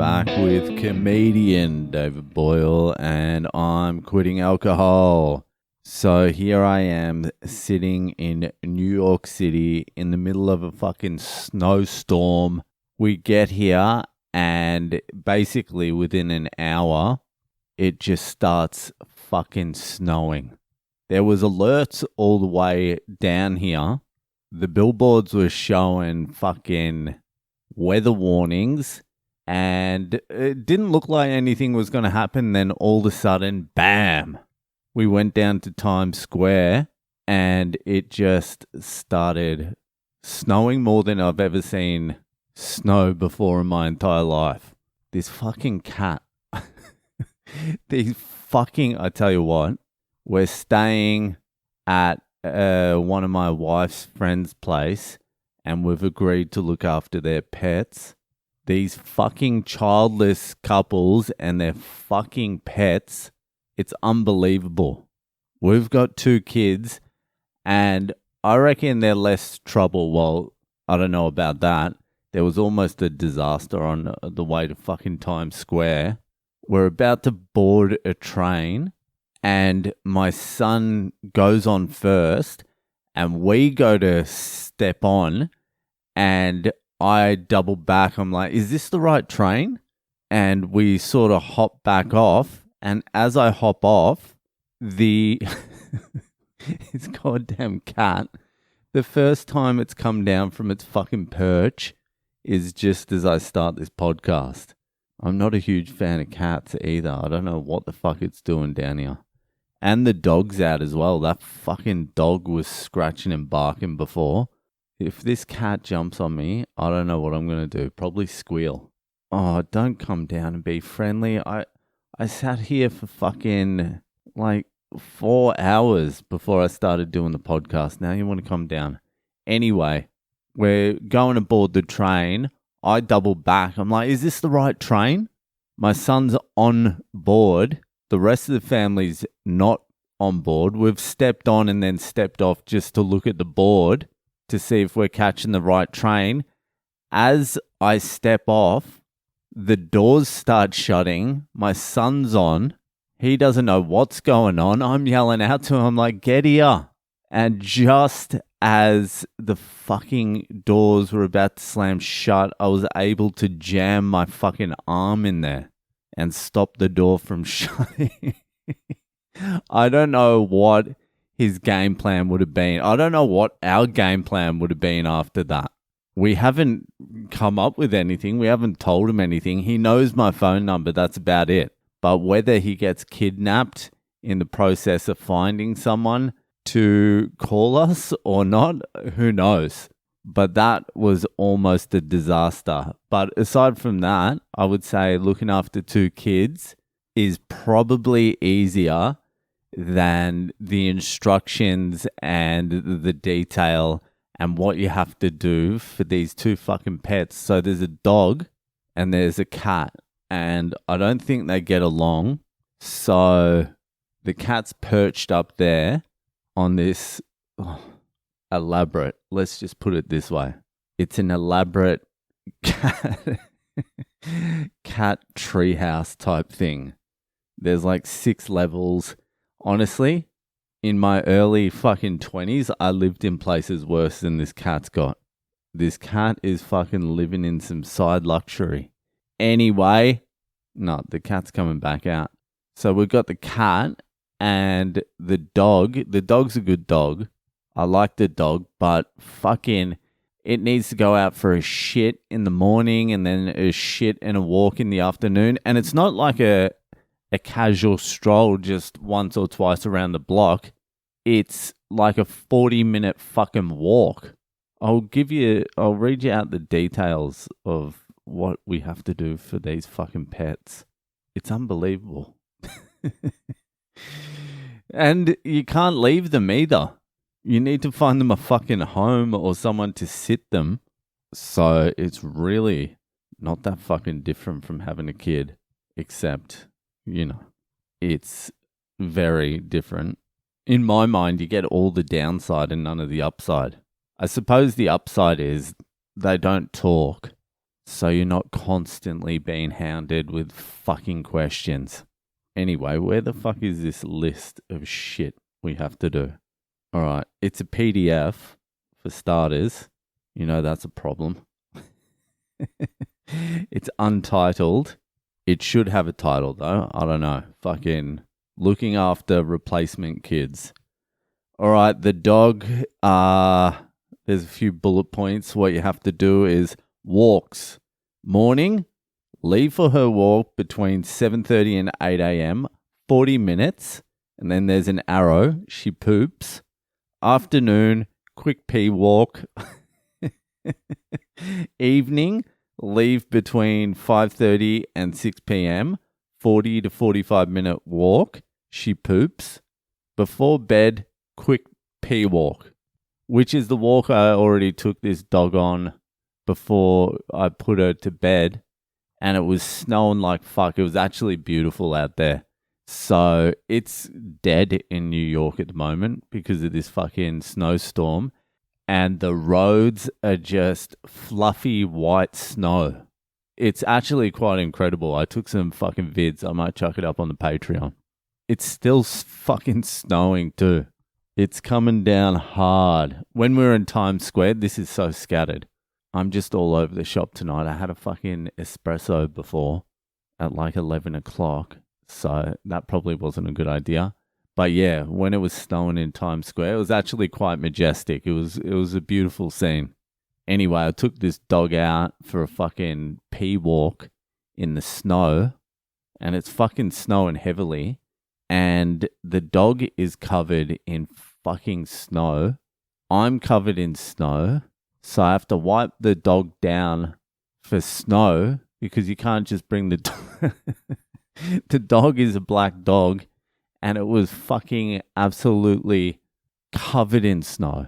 back with comedian David Boyle, and I'm quitting alcohol. So here I am sitting in New York City in the middle of a fucking snowstorm. We get here and basically within an hour, it just starts fucking snowing. There was alerts all the way down here. The billboards were showing fucking weather warnings, and it didn't look like anything was going to happen. Then all of a sudden, bam, we went down to Times Square and it just started snowing more than I've ever seen snow before in my entire life. This fucking cat. I tell you what, we're staying at one of my wife's friend's place, and we've agreed to look after their pets. These fucking childless couples and their fucking pets, it's unbelievable. We've got 2 kids, and I reckon they're less trouble. Well, I don't know about that. There was almost a disaster on the way to fucking Times Square. We're about to board a train, and my son goes on first, and we go to step on, and I double back. I'm like, is this the right train? And we sort of hop back off. And as I hop off, his goddamn cat, the first time it's come down from its fucking perch is just as I start this podcast. I'm not a huge fan of cats either. I don't know what the fuck it's doing down here. And the dog's out as well. That fucking dog was scratching and barking before. If this cat jumps on me, I don't know what I'm going to do. Probably squeal. Oh, don't come down and be friendly. I sat here for fucking 4 hours before I started doing the podcast. Now you want to come down. Anyway, we're going aboard the train. I double back. I'm like, is this the right train? My son's on board. The rest of the family's not on board. We've stepped on and then stepped off just to look at the board to see if we're catching the right train. As I step off, the doors start shutting. My son's on. He doesn't know what's going on. I'm yelling out to him like, get here. And just as the fucking doors were about to slam shut, I was able to jam my fucking arm in there and stop the door from shutting. I don't know what his game plan would have been. I don't know what our game plan would have been after that. We haven't come up with anything. We haven't told him anything. He knows my phone number. That's about it. But whether he gets kidnapped in the process of finding someone to call us or not, who knows? But that was almost a disaster. But aside from that, I would say looking after 2 kids is probably easier than the instructions and the detail and what you have to do for these 2 fucking pets. So there's a dog and there's a cat, and I don't think they get along. So the cat's perched up there on this elaborate, let's just put it this way. It's an elaborate cat treehouse type thing. There's 6 levels. Honestly, in my early fucking 20s, I lived in places worse than this cat's got. This cat is fucking living in some side luxury. Anyway, no, the cat's coming back out. So we've got the cat and the dog. The dog's a good dog. I like the dog, but fucking it needs to go out for a shit in the morning and then a shit and a walk in the afternoon. And it's not like a casual stroll just once or twice around the block. It's like a 40-minute fucking walk. I'll read you out the details of what we have to do for these fucking pets. It's unbelievable. And you can't leave them either. You need to find them a fucking home or someone to sit them. So it's really not that fucking different from having a kid, except, it's very different. In my mind, you get all the downside and none of the upside. I suppose the upside is they don't talk. so you're not constantly being hounded with fucking questions. Anyway, where the fuck is this list of shit we have to do? All right, it's a PDF for starters. You know that's a problem. It's untitled. It should have a title though. I don't know. Fucking looking after replacement kids. All right, the dog, there's a few bullet points. What you have to do is walks. Morning, leave for her walk between 7:30 and 8 a.m., 40 minutes, and then there's an arrow. She poops. Afternoon, quick pee walk. Evening, leave between 5:30 and 6 p.m., 40 to 45-minute walk. She poops. Before bed, quick pee walk, which is the walk I already took this dog on before I put her to bed, and it was snowing like fuck. It was actually beautiful out there. So it's dead in New York at the moment because of this fucking snowstorm, and the roads are just fluffy white snow. It's actually quite incredible. I took some fucking vids. I might chuck it up on the Patreon. It's still fucking snowing too. It's coming down hard. When we were in Times Square, this is so scattered. I'm just all over the shop tonight. I had a fucking espresso before at like 11 o'clock. So that probably wasn't a good idea. But yeah, when it was snowing in Times Square, it was actually quite majestic. It was a beautiful scene. Anyway, I took this dog out for a fucking pee walk in the snow. And it's fucking snowing heavily. And the dog is covered in fucking snow. I'm covered in snow. So I have to wipe the dog down for snow because you can't just bring the dog. The dog is a black dog and it was fucking absolutely covered in snow.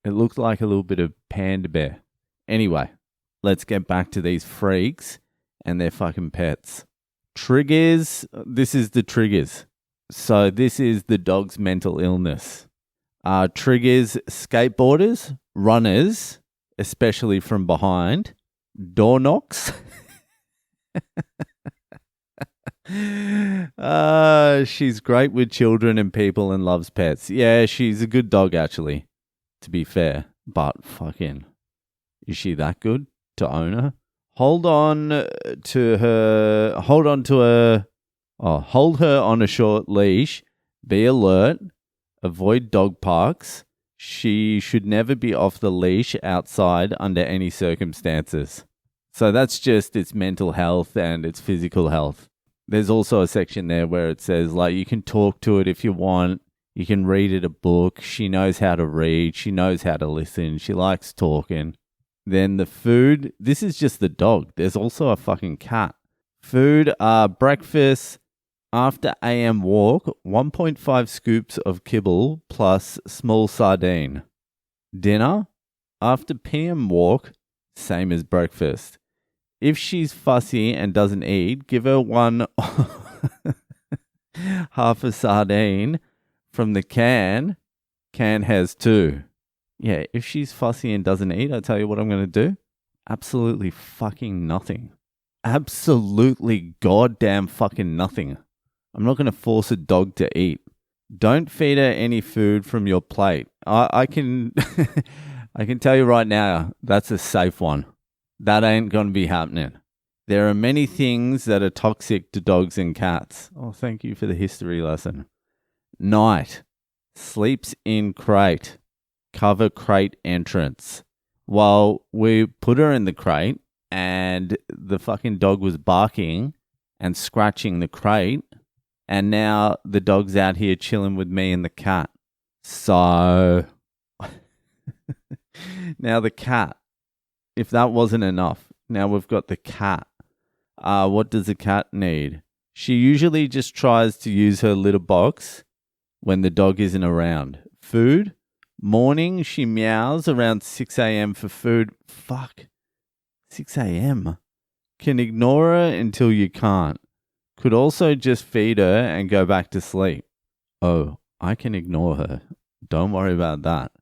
It looked like a little bit of panda bear. Anyway, let's get back to these freaks and their fucking pets. Triggers. This is the triggers. So this is the dog's mental illness. Triggers skateboarders, runners, especially from behind, door knocks. She's great with children and people and loves pets. Yeah, she's a good dog actually, to be fair. But fucking, is she that good to own her? Hold her on a short leash. Be alert. Avoid dog parks. She should never be off the leash outside under any circumstances. So that's just its mental health and its physical health. There's also a section there where it says, like, you can talk to it if you want. You can read it a book. She knows how to read. She knows how to listen. She likes talking. Then the food. This is just the dog. There's also a fucking cat. Food, breakfast, after AM walk, 1.5 scoops of kibble plus small sardine. Dinner, after PM walk, same as breakfast. If she's fussy and doesn't eat, give her one half a sardine from the can. Can has two. Yeah, if she's fussy and doesn't eat, I tell you what I'm going to do. Absolutely fucking nothing. Absolutely goddamn fucking nothing. I'm not going to force a dog to eat. Don't feed her any food from your plate. I can I can tell you right now, that's a safe one. That ain't going to be happening. There are many things that are toxic to dogs and cats. Oh, thank you for the history lesson. Night. Sleeps in crate. Cover crate entrance. Well, we put her in the crate and the fucking dog was barking and scratching the crate. And now the dog's out here chilling with me and the cat. So now the cat. If that wasn't enough, now we've got the cat. What does the cat need? She usually just tries to use her litter box when the dog isn't around. Food. Morning, she meows around 6 a.m. for food. Fuck. 6 a.m. Can ignore her until you can't. Could also just feed her and go back to sleep. Oh, I can ignore her. Don't worry about that.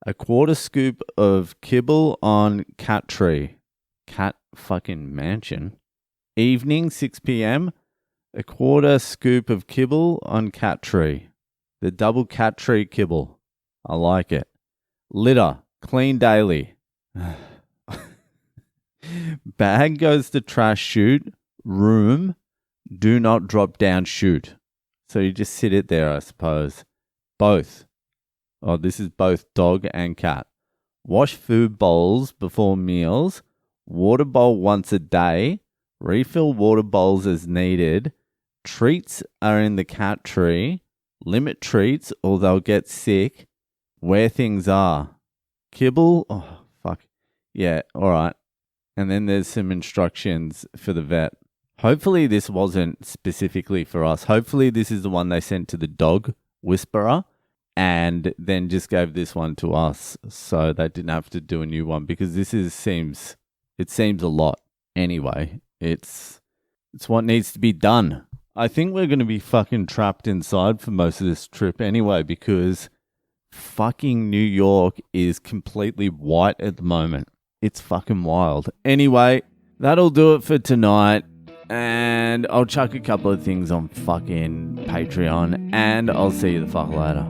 A quarter scoop of kibble on cat tree. Cat fucking mansion. Evening, 6 p.m., a quarter scoop of kibble on cat tree. The double cat tree kibble. I like it. Litter, clean daily. Bag goes to trash chute. Room, do not drop down chute. So you just sit it there, I suppose. Both. Oh, this is both dog and cat. Wash food bowls before meals. Water bowl once a day. Refill water bowls as needed. Treats are in the cat tree. Limit treats or they'll get sick. Where things are. Kibble. Oh, fuck. Yeah, all right. And then there's some instructions for the vet. Hopefully this wasn't specifically for us. Hopefully this is the one they sent to the dog whisperer and then just gave this one to us so they didn't have to do a new one, because this seems a lot. Anyway, it's what needs to be done. I think we're going to be fucking trapped inside for most of this trip anyway, because fucking New York is completely white at the moment. It's fucking wild. Anyway, that'll do it for tonight. And I'll chuck a couple of things on fucking Patreon. And I'll see you the fuck later.